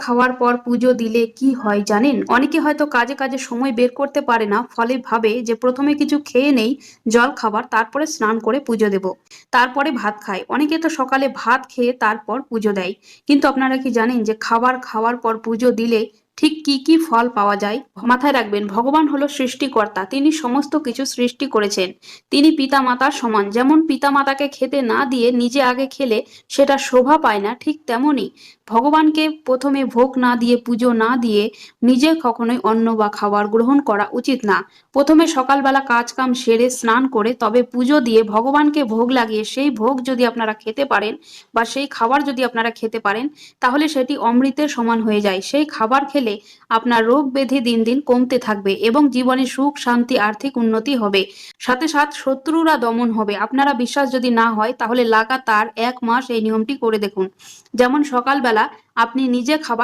খাওয়ার পর পুজো দিলে কি হয় জানেন? অনেকে হয়তো কাজে কাজে সময় বের করতে পারে না, ফলে ভাবে যে প্রথমে কিছু খেয়ে নেই জল খাবার, তারপরে স্নান করে পুজো দেব, তারপরে ভাত খায়। অনেকে তো সকালে ভাত খেয়ে তারপর পুজো দেয়। কিন্তু আপনারা কি জানেন যে খাবার খাওয়ার পর পুজো দিলে ঠিক কি কি ফল পাওয়া যায়? মাথায় রাখবেন, ভগবান হলো সৃষ্টিকর্তা, তিনি সমস্ত কিছু সৃষ্টি করেছেন। তিনি পিতা মাতার সমান। যেমন পিতা মাতাকে খেতে না দিয়ে নিজে আগে খেলে সেটা শোভা পায় না, ঠিক তেমনই ভগবানকে প্রথমে ভোগ না দিয়ে, পুজো না দিয়ে নিজে কখনোই অন্ন বা খাবার গ্রহণ করা উচিত না। প্রথমে সকালবেলা কাজ কাম সেরে স্নান করে তবে পুজো দিয়ে ভগবানকে ভোগ লাগিয়ে সেই ভোগ যদি আপনারা খেতে পারেন বা সেই খাবার যদি আপনারা খেতে পারেন, তাহলে সেটি অমৃতের সমান হয়ে যায়। সেই খাবার খেলে আপনার রোগ ব্যাধি দিন দিন কমতে থাকবে এবং জীবনে সুখ শান্তি আর্থিক উন্নতি হবে। সাথে সাথে শত্রুরা দমন হবে। আপনারা বিশ্বাস যদি না হয় তাহলে লাগাতার 1 মাস এই নিয়মটি করে দেখুন। যেমন সকালবেলা আপনি নিজে খাবার